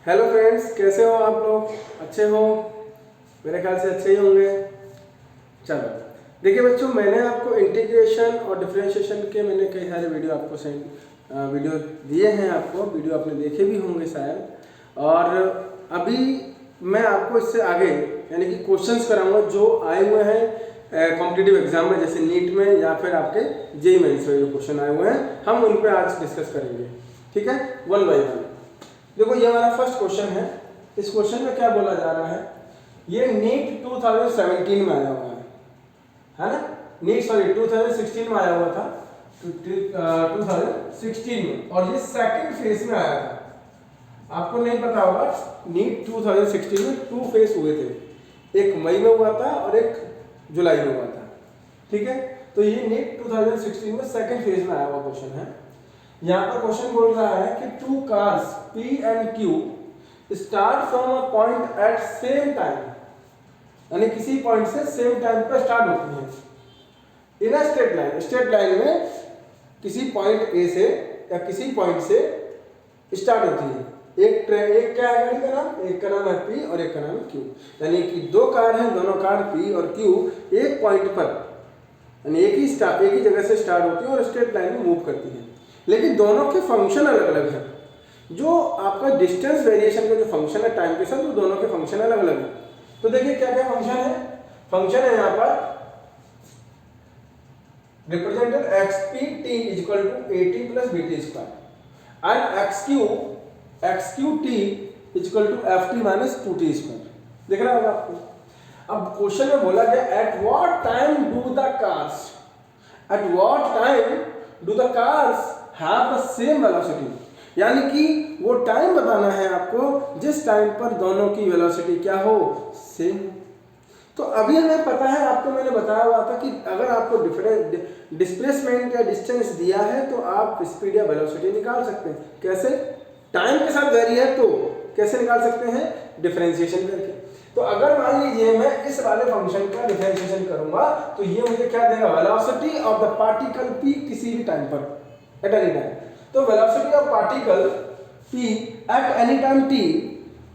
Hello friends, कैसे हो आप लोग? अच्छे हो? मेरे ख्याल से अच्छे ही होंगे। चलो देखिए बच्चों, मैंने आपको इंटीग्रेशन और डिफरेंशिएशन के मैंने कई सारे वीडियो आपको वीडियो दिए हैं। आपको वीडियो आपने देखे भी होंगे शायद। और अभी मैं आपको इससे आगे यानी कि क्वेश्चंस कराऊंगा जो आए हुए हैं कॉम्पिटिटिव एग्जाम में, जैसे नीट में या फिर आपके जेईई मेंस में जो क्वेश्चन आए हुए हैं, हम उन पर आज डिस्कस करेंगे। ठीक है, वन बाई वन। देखो ये हमारा फर्स्ट क्वेश्चन है। इस क्वेश्चन में क्या बोला जा रहा है, ये नीट 2017 में आया हुआ है ना? नीट 2016 में आया हुआ था, 2016 में, और ये सेकंड फेज में आया था। आपको नहीं पता होगा, नीट 2016 में 2 फेज हुए थे, एक मई में हुआ था और एक जुलाई में हुआ था। ठीक है, तो ये नीट 2016 में सेकंड फेज में आया हुआ क्वेश्चन है। यहाँ पर क्वेश्चन बोल रहा है कि 2 cars P and Q start from a point at same time, यानी किसी पॉइंट से सेम टाइम पर स्टार्ट होती है in a straight line. Straight line में किसी पॉइंट ए से या किसी पॉइंट से स्टार्ट होती है। एक क्या है गाड़ी का नाम? एक का नाम है P और एक का नाम है Q। यानी कि 2 कार हैं, दोनों कार P और Q एक पॉइंट पर यानी एक ही जगह से स्टार्ट होती है और स्ट्रेट लाइन में मूव करती है, लेकिन दोनों के फंक्शन अलग अलग हैं। जो आपका डिस्टेंस वेरिएशन का जो फंक्शन है टाइम के साथ, वो दोनों के फंक्शन अलग अलग है। तो देखिए क्या क्या फंक्शन है। फंक्शन है यहाँ पर represented xpt equal to at plus bt square and xqt equal to ft minus 2t square. दिख रहा होगा आपको। अब क्वेश्चन में बोला गया at what time do the cars have the same velocity, यानी कि वो टाइम बताना है आपको जिस टाइम पर दोनों की वेलोसिटी क्या हो, सेम। तो अभी हमें पता है, आपको मैंने बताया हुआ था कि अगर आपको डिस्प्लेसमेंट या डिस्टेंस दिया है तो आप स्पीड या वेलोसिटी निकाल सकते हैं। कैसे? टाइम के साथ वेरी है तो कैसे निकाल सकते हैं? डिफरेंशिएशन करके। तो अगर मान लीजिए मैं इस वाले फंक्शन का डिफरेंशिएशन करूंगा तो ये मुझे क्या देगा? Velocity of the particle p किसी भी टाइम पर, एट एनी टाइम। तो velocity of particle p at any time t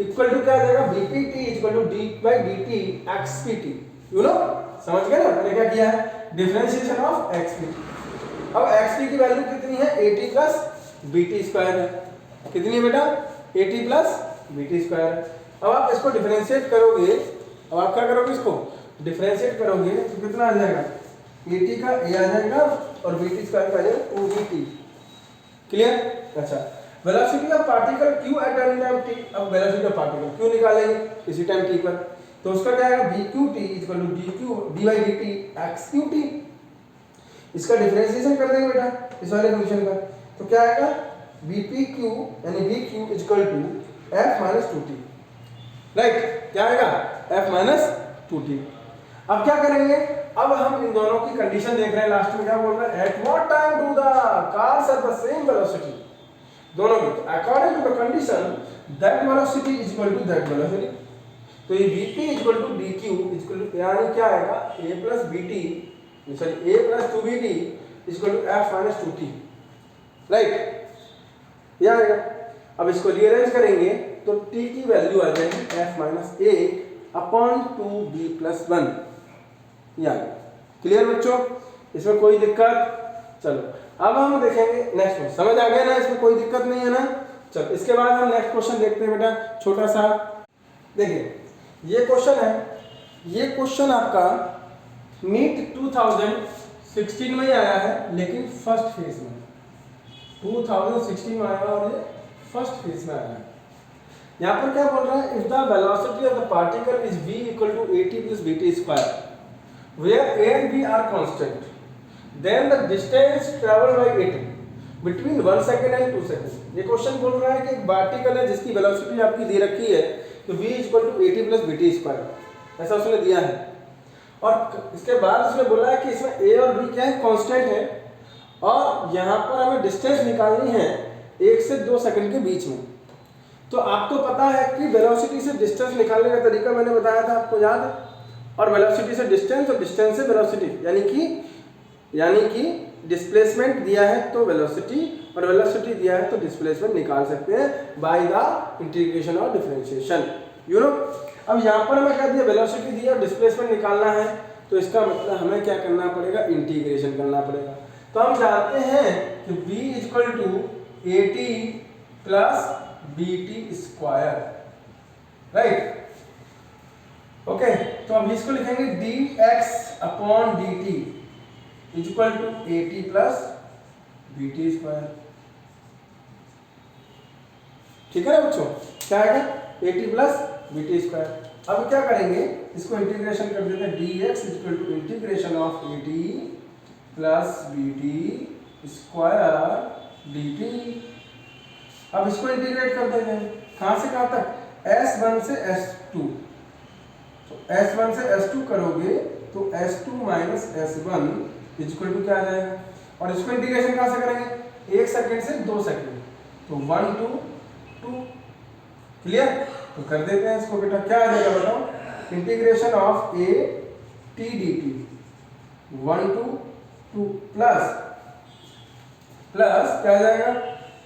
equal to क्या जाएगा? vpt equal to d by dt xpt। You know, समझ गए ना मैंने क्या किया है? Differentiation of xp। अब xp की वैल्यू कितनी है? at प्लस bt स्क्वायर है। कितनी है बेटा? at plus bt square. अब आप इसको डिफरेंशिएट करोगे, अब आप क्या करोगे? इसको डिफरेंशिएट करोगे तो कितना आ जाएगा? at का a आ जाएगा और bt स्क्वायर का आ जाएगा 2bt। क्लियर? अच्छा, velocity of particle q eight any time t। अब वेलोसिटी ऑफ पार्टिकल q निकालेंगे इसी टाइम t पर, तो उसका क्या आएगा? vqt equal to d by dt xqt। इसका डिफरेंशिएशन कर देंगे बेटा इस वाले फंक्शन का, तो क्या आएगा? vpq यानी vq equal to f minus 2t। Right, क्या आएगा? f minus 2t। अब क्या करेंगे? अब हम इन दोनों की कंडीशन देख रहे हैं। लास्ट में क्या बोल रहा है? At what time do the cars have the same velocity, दोनों की। According to the condition that velocity is equal to that velocity. तो ये vp equal to dq equal to, यानी क्या आएगा? a plus bt sorry a plus 2bt equal to f minus 2t। Right, ये आएगा। अब इसको रीअरेंज करेंगे तो t की वैल्यू आ जाएगी f minus a upon 2b plus 1। या क्लियर बच्चों? इसमें कोई दिक्कत? चलो अब हम देखेंगे नेक्स्ट क्वेश्चन। समझ आ गया ना? इसमें कोई दिक्कत नहीं है ना? चलो इसके बाद हम नेक्स्ट क्वेश्चन देखते हैं बेटा, छोटा सा। देखिए ये क्वेश्चन है, ये क्वेश्चन आपका नीट 2016 में ही आया है, लेकिन फर्स्ट फेज में 2016 में आया और ये फर्स्ट फेज में आया है। यहाँ पर क्या बोल रहा है? If the velocity of the particle is v equal to at plus bt square where a and b are constant, then the distance traveled by it between 1 second and 2 seconds। ये क्वेश्चन बोल रहा है कि एक particle है जिसकी velocity आपकी दे रखी है, तो v equal to at plus bt square, ऐसा उसने दिया है। और इसके बाद उसने बोला है कि इसमें a और b क्या है? कांस्टेंट है, और यहाँ पर हमें डिस्टेंस निकालनी है 1 से 2 सेकंड के बीच में। तो आपको पता है कि वेलोसिटी से डिस्टेंस निकालने का तरीका मैंने बताया था, आपको याद है? और वेलोसिटी से डिस्टेंस और डिस्टेंस से वेलोसिटी, यानी कि डिस्प्लेसमेंट दिया है तो वेलोसिटी, और वेलोसिटी दिया है तो डिस्प्लेसमेंट निकाल सकते हैं बाय द इंटीग्रेशन और डिफरेंशिएशन, यू नो। अब यहाँ पर मैं कह दिया वेलोसिटी दिया और डिस्प्लेसमेंट निकालना है, तो इसका मतलब हमें क्या करना पड़ेगा, इंटीग्रेशन करना पड़ेगा। तो हम जानते हैं कि v equal to A T plus B T square, right, okay. तो अब इसको लिखेंगे D X upon D T equal to A T plus B T square, ठीक है ना बच्चों, क्या आएगा, A T plus B T square. अब क्या करेंगे, इसको इंटीग्रेशन कर देते हैं, D X equal to integration of A T plus B T square D T. अब इसको इंटीग्रेट कर देंगे, कहाँ से कहाँ तक, S1 से S2, तो S1 से S2 करोगे तो S2 minus S1 equal to क्या आ जाएगा, और इसको इंटीग्रेशन कहाँ से करेंगे, 1 सेकंड से 2 सेकंड, तो 1 2 2, क्लियर। तो कर देते हैं इसको बेटा, क्या आ जाएगा बताओ, integration of A T D T 1 2 2 plus क्या आ जाएगा,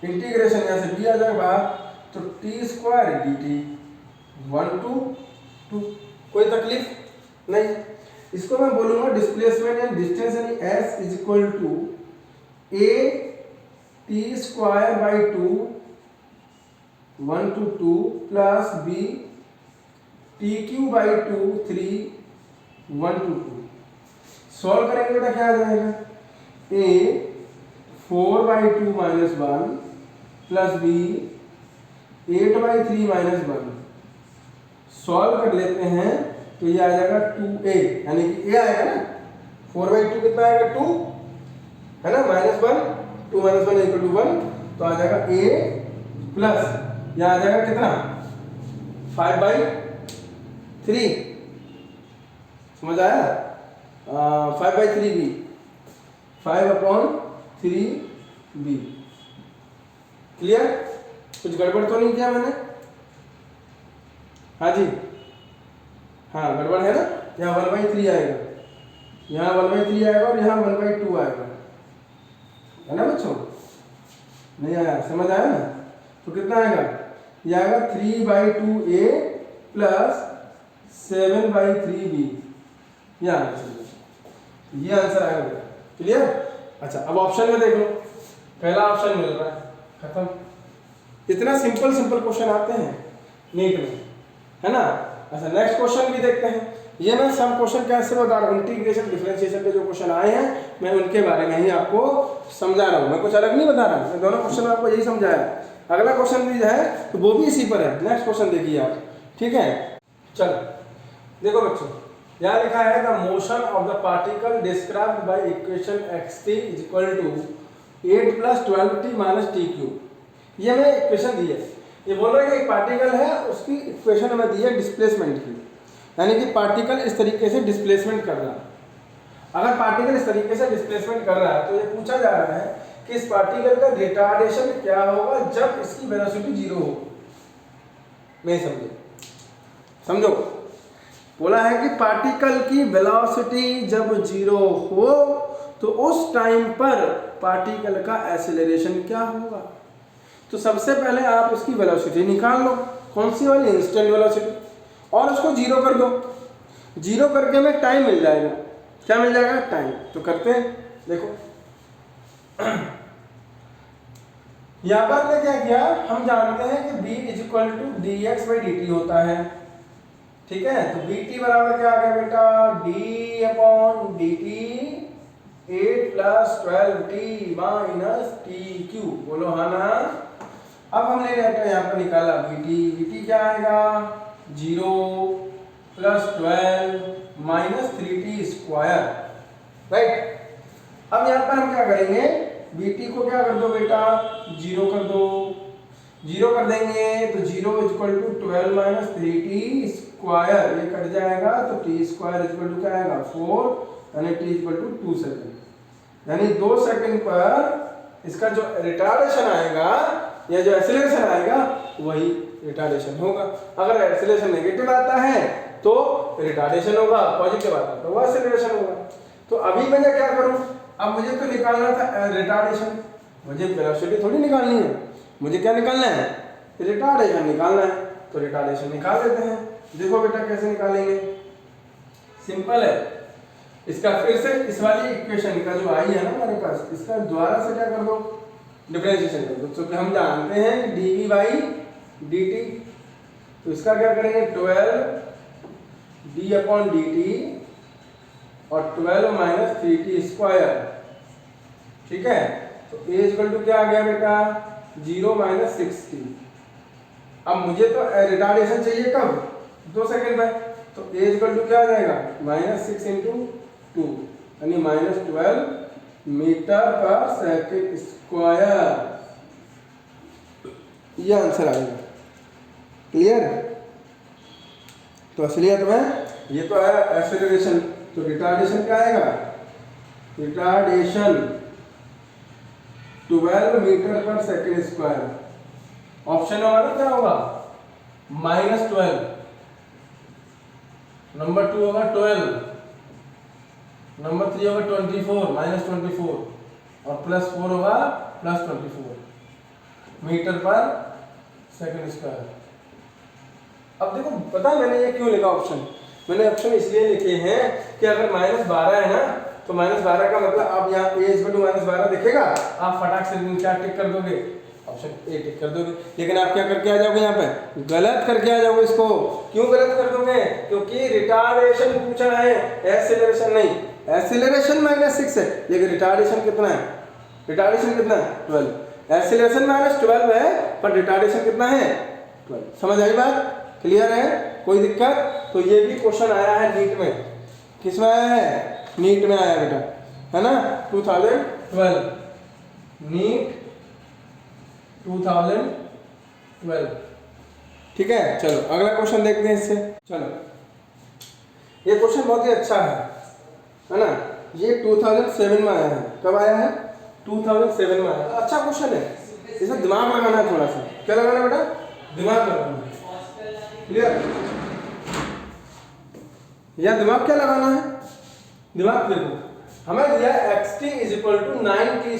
इंटीग्रेशन यहाँ से b आ जाएगा बाहर, तो टी स्क्वायर डी टी 1 2 2, कोई तकलीफ नहीं। इसको मैं बोलूंगा डिस्प्लेसमेंट एंड डिस्टेंस, यानी s is equal to a T square by 2 1 to 2 plus b T cube by 2 3 1 to 2। Solve करेंगे बेटा क्या आ जाएगा, a 4 by 2 minus 1 plus b 8 by 3 minus 1। Solve कर लेते हैं तो ये आ जाएगा 2a, यानी कि a आएगा ना, 4 बाई 2 कितना आएगा 2 है ना, माइनस 1 2 माइनस 1 इक्वल टू 1, तो आ जाएगा a प्लस यहाँ आ जाएगा कितना 5 बाई 3, समझ आया, 5 by 3 b 5 upon 3 b, clear, कुछ गड़बड़ तो नहीं किया मैंने, हाँ जी, हाँ गड़बड़ है ना, यहाँ 1 बाई 3 आएगा, यहाँ 1 बाई 3 आएगा और यहाँ 1 बाई 2 आएगा, है ना बच्चों, नहीं आया, समझ आया ना, तो कितना आएगा, ये आएगा 3 by 2a plus 7 by 3b, ये आंसर आएगा, क्लियर। अच्छा अब ऑप्शन में देख लो, पहला ऑप्शन मिल रहा है, खत्म। इतना सिंपल क्वेश्चन आते हैं नीट में, है ना। अच्छा नेक्स्ट क्वेश्चन भी देखते हैं, ये मैं सब क्वेश्चन कैसे बता रहा हूँ, इंटीग्रेशन डिफरेंशिएशन के जो क्वेश्चन आए हैं मैं उनके बारे में ही आपको समझा रहा हूँ, मैं कुछ अलग नहीं बता रहा, मैं दोनों क्वेश्चन में आपको यही समझाया। अगला क्वेश्चन भी जो है तो वो भी इसी पर है, नेक्स्ट क्वेश्चन देखिए आप, ठीक है। चलो देखो बच्चों, यहाँ लिखा है the motion of the particle described by equation xt is equal to 8 plus 12t minus T cube. ये मैं इक्वेशन दी है, ये बोल रहा है कि एक पार्टिकल है, उसकी इक्वेशन हमें दी है डिस्प्लेसमेंट की, यानी कि पार्टिकल इस तरीके से डिस्प्लेसमेंट कर रहा है। अगर पार्टिकल इस तरीके से डिस्प्लेसमेंट कर रहा है तो ये पूछा जा रहा है कि इस पार्टिकल का रिटार्डेशन क्या होगा जब इसकी वेलोसिटी 0 हो। नहीं समझे, समझो, बोला है कि पार्टिकल की वेलोसिटी जब 0 हो तो उस टाइम पर पार्टिकल का एक्सेलरेशन क्या होगा। तो सबसे पहले आप उसकी वेलोसिटी निकाल लो, कौन सी वाली, इंस्टेंट वेलोसिटी, और उसको 0 कर दो, 0 करके में टाइम मिल जाएगा, क्या मिल जाएगा, टाइम। तो करते हैं, देखो यहाँ पर हमने क्या किया, हम जानते हैं कि b is equal to D X by D T होता है, ठीक है। तो बी टी बराबर क्या आ गया बेटा, d upon D T 8 plus 12t minus T Q, बोलो हाँ ना। अब हमने यहाँ पर निकाला बी टी क्या आएगा, 0 plus 12 minus 3t square, right. अब यहाँ पर हम क्या करेंगे, bt को क्या कर दो बेटा, 0 कर दो, 0 कर देंगे तो 0 equal to 12 minus 3t square, ये कट जाएगा तो t स्क्वायर इक्वल टू क्या आएगा 4, यानी t इक्वल टू 2 सेकेंड, यानी 2 सेकेंड पर इसका जो रिटार्डेशन आएगा या जो एक्सेलरेशन आएगा वही रिटार्डेशन होगा। अगर एक्सेलरेशन नेगेटिव आता है तो रिटार्डेशन होगा, पॉजिटिव आता है तो वो एक्सेलरेशन होगा। तो अभी मैं क्या करूं, अब मुझे तो निकालना था रिटार्डेशन, मुझे वेलोसिटी थोड़ी निकालनी है, मुझे क्या निकालना है, रिटार्डेशन निकालना है। तो रिटार्डेशन निकाल लेते हैं। देखो बेटा कैसे निकालेंगे, सिंपल है। इसका फिर से इस वाली इक्वेशन का जो आई है ना हमारे पास, इसका दोबारा से क्या कर दो, डिफरेंशिएशन कर दो। क्योंकि हम जानते हैं कि dv बाई dt, तो इसका क्या करेंगे 12 d अपॉन dt और 12 माइनस 3t स्क्वायर, ठीक है। तो a इक्वल टू क्या आ गया बेटा 0 माइनस 6t। अब मुझे तो रिटार्डेशन चाहिए कब, 2 सेकंड में, तो a इक्वल टू क्या आ जाएगा माइनस 6 इंटू 2 यानी माइनस 12 मीटर पर सेकंड स्क्वायर, ये आंसर आएगा। क्लियर। तो असलियत में ये तो आया एक्सेलरेशन, तो रिटार्डेशन क्या आएगा, रिटार्डेशन 12 मीटर पर सेकंड स्क्वायर। ऑप्शन हमारा क्या होगा -12, नंबर 2 होगा 12, नंबर 3 होगा 24 -24 और +4 होगा +24 मीटर पर सेकंड स्क्वायर। अब देखो पता है मैंने ये क्यों लिखा ऑप्शन, मैंने ऑप्शन इसलिए लिखे हैं कि अगर -12 है ना, तो -12 का मतलब आप यहाँ a इक्वल -12 दिखेगा, आप फटाक से क्या टिक कर दोगे, ऑप्शन ए टिक कर दोगे। लेकिन आप क्या करके आ जाओगे, यहाँ पे गलत करके आ जाओगे इसको। क्यों गलत कर दोगे, क्योंकि रिटार्डेशन पूछा है, एक्सेलरेशन नहीं। एक्सेलरेशन -6 है, लेकिन रिटार्डेशन कितना है, रिटार्डेशन कितना है 12। एक्सेलरेशन -12 है पर रिटार्डेशन कितना है 12। समझ आई बात, क्लियर है, कोई दिक्कत। तो ये भी क्वेश्चन आया है नीट में, किस में आया है, नीट में आया बेटा, है ना 2012 नीट 2012। ठीक है, चलो अगला क्वेश्चन देखते हैं इससे। चलो ये क्वेश्चन बहुत ही अच्छा है ना, ये 2007 में आया है। कब आया है 2007 में आया। अच्छा क्वेश्चन है, इसमें दिमाग लगाना है थोड़ा सा। क्या लगाना बेटा, दिमाग लगाना। क्लियर, या दिमाग क्या लगाना है, दिमाग देखो हमें दिया xt = 9t²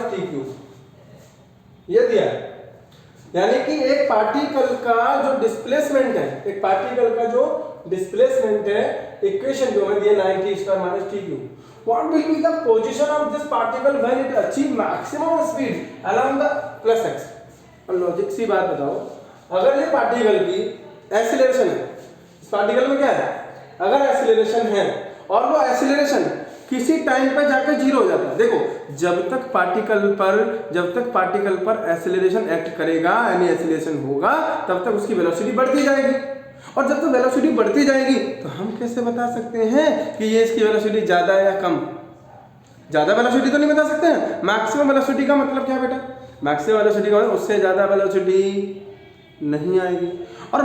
- t³, ये दिया है। यानी कि एक पार्टिकल का जो डिस्प्लेसमेंट है, एक पार्टिकल का जो डिस्प्लेसमेंट है, इक्वेशन जो हमें दिया 9t² - t³। What will be the position of this particle when it achieve maximum speed along the +x। और लॉजिक सी बात बताओ, अगर ये पार्टिकल की एक्सीलरेशन है, इस पार्टिकल में क्या है, अगर एक्सीलरेशन है और वो एक्सीलरेशन किसी टाइम पर जाकर 0 हो जाता है। देखो जब तक पार्टिकल पर एक्सीलरेशन एक्ट करेगा, यानी एक्सीलरेशन होगा, तब तक उसकी वेलोसिटी बढ़ती जाएगी। और जब तक वेलोसिटी बढ़ती जाएगी तो हम कैसे बता सकते हैं कि ये इसकी वेलोसिटी ज्यादा है या कम। ज्यादा वेलोसिटी तो नहीं बता सकते हैं। मैक्सिमम वेलोसिटी का मतलब क्या बेटा, मैक्सिमम वेलोसिटी का मतलब उससे ज्यादा वेलोसिटी नहीं आएगी। और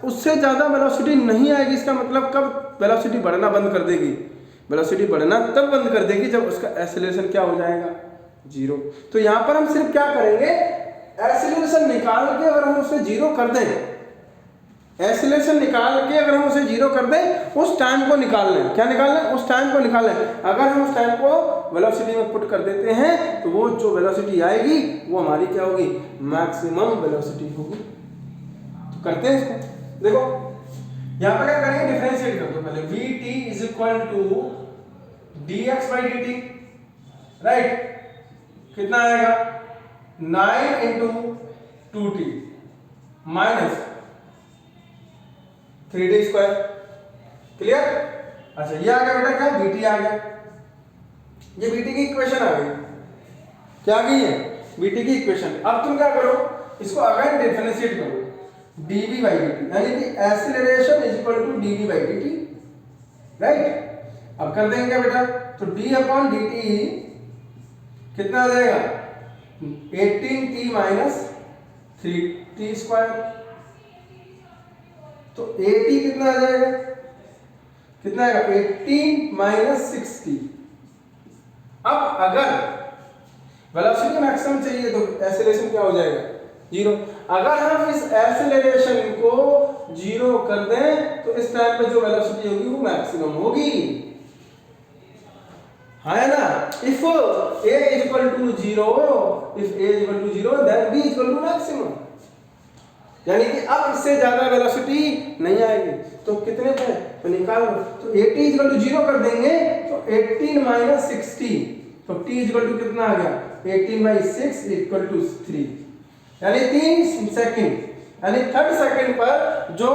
उससे ज्यादा वेलोसिटी नहीं आएगी, इसका मतलब कब वेलोसिटी बढ़ना बंद कर देगी, वेलोसिटी बढ़ना तब बंद कर देगी जब उसका एक्सेलरेशन क्या हो जाएगा 0। तो यहाँ पर हम सिर्फ क्या करेंगे, एक्सेलरेशन निकाल के अगर हम उसे 0 कर दें, एक्सेलरेशन निकाल के अगर हम उसे 0 कर दें, उस टाइम को निकाल लें। क्या निकाल लें, उस टाइम को निकाल लें। अगर हम उस टाइम को वेलोसिटी में पुट कर देते हैं तो वो जो वेलोसिटी आएगी वो हमारी क्या होगी, मैक्सिमम वेलोसिटी होगी। तो करते हैं इसको। देखो यहाँ पर क्या करेंगे, डिफरेंशिएट कर दो पहले। vt = dx/dt, राइट, कितना आएगा 9 × 2t माइनस 3t²। क्लियर। अच्छा ये आ गया बेटा, क्या vt आ गया, ये vt की इक्वेशन आ गई। क्या आ गई है, vt की इक्वेशन। अब तुम क्या करो, इसको अगेन डिफरेंशिएट करो, dv/dt, यानी कि एक्सीलरेशन = dv/dt, राइट। अब कर देंगे क्या बेटा, तो d/dt कितना आ जाएगा 18t - 3t²। तो 80 कितना आ जाएगा, कितना आएगा 18 - 6t। अब अगर वेलोसिटी मैक्सिमम चाहिए तो एक्सेलरेशन क्या हो जाएगा 0। अगर हम इस एक्सेलरेशन को 0 कर दें तो इस टाइम पे जो वेलोसिटी होगी वो मैक्सिमम होगी। है ना। If a is equal to 0, if a is equal to 0 then b is equal to maximum, यानी कि अब इससे ज्यादा वेलोसिटी नहीं आएगी। तो कितने पे तो निकाल लो, तो 80 इज इक्वल टू 0 कर देंगे तो 18 माइनस 60, तो t इज इक्वल टू कितना आ गया 18 बाई 6 इक्वल टू 3, यानी 3 सेकंड, यानी थर्ड सेकंड पर जो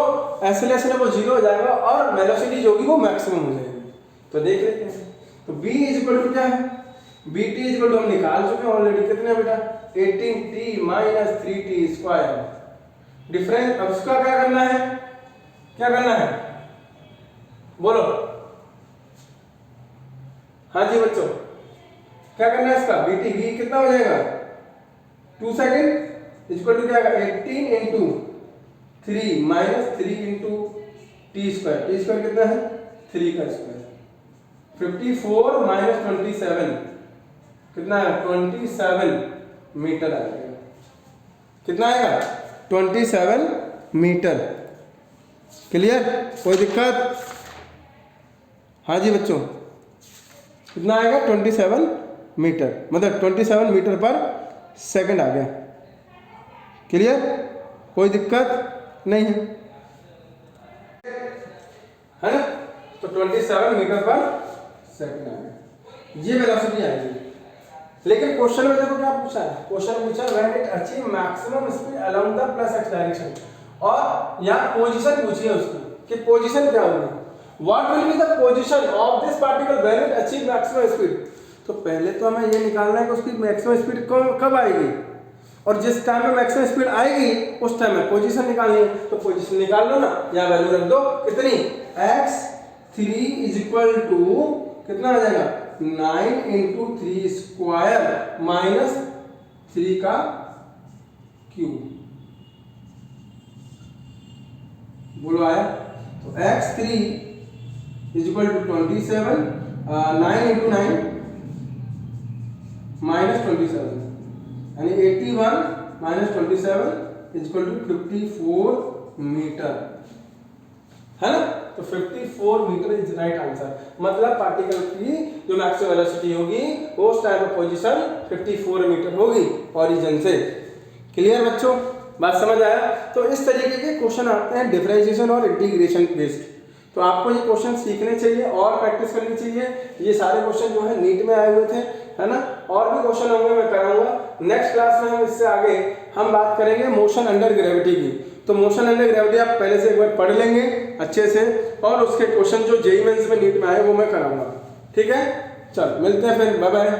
एक्सेलरेशन है वो 0 हो जाएगा और वेलोसिटी जो होगी वो मैक्सिमम हो जाएगी। तो देख लेते हैं, तो b इज इक्वल टू क्या है, bt इज इक्वल टू हम निकाल चुके हैं ऑलरेडी, कितने बेटा 18t minus 3t square, difference. अब उसका क्या करना है, क्या करना है बोलो, हाँ जी बच्चों, क्या करना है इसका, b कितना हो जाएगा 2 सेकंड इक्वल टू क्या आएगा 18 into 3 minus 3 into T square कितना है 3 का स्क्वायर, 54 माइनस 27 कितना है 27 मीटर आएगा, कितना आएगा 27 मीटर। क्लियर, कोई दिक्कत, हाँ जी बच्चों, कितना आएगा 27 मीटर, मतलब 27 मीटर पर सेकंड आ गया। क्लियर, कोई दिक्कत नहीं है, है ना। तो 27 मीटर पर सेकंड आ गया, ये वेलोसिटी आएगी। लेकिन क्वेश्चन में देखो क्या पूछा है, क्वेश्चन पूछा when it achieve maximum speed along the plus x direction, और यहाँ पोजीशन पूछी है उसकी कि पोजीशन क्या होगी, what will be the position of this particle when it achieve maximum speed. तो पहले तो हमें ये निकालना है कि उसकी मैक्सिमम स्पीड कब आएगी, और जिस टाइम में मैक्सिमम स्पीड आएगी उस टाइम में पोजीशन निकालनी है। तो पोजीशन निकाल लो ना, यहाँ वैल्यू रख दो, कितनी x3 इज इक्वल टू कितना आ जाएगा 9 इंटू 3 स्क्वायर माइनस 3 का क्यूब, बोलो आया। तो x3 is equal to 27, 9 into 9 minus 27, यानी 81 minus 27 is equal to 54 metre, है ना। तो 54 मीटर इज राइट आंसर, मतलब पार्टिकल की जो मैक्सिमम वेलोसिटी होगी वो उस टाइम पर पोजीशन 54 मीटर होगी ओरिजिन से। क्लियर बच्चों, बात समझ आया। तो इस तरीके के क्वेश्चन आते हैं डिफरेंशिएशन और इंटीग्रेशन बेस्ड, तो आपको ये क्वेश्चन सीखने चाहिए और प्रैक्टिस करनी चाहिए। ये सारे क्वेश्चन जो है नीट में आए हुए थे, है ना, और भी क्वेश्चन होंगे मैं कराऊंगा। नेक्स्ट क्लास में हम इससे आगे हम बात करेंगे मोशन अंडर ग्रेविटी की। तो मोशन अंडर ग्रेविटी आप पहले से एक बार पढ़ लेंगे अच्छे से, और उसके क्वेश्चन जो जेईई मेंस में नीट में आए वो मैं कराऊंगा। ठीक है, चल मिलते हैं फिर, बाय बाय।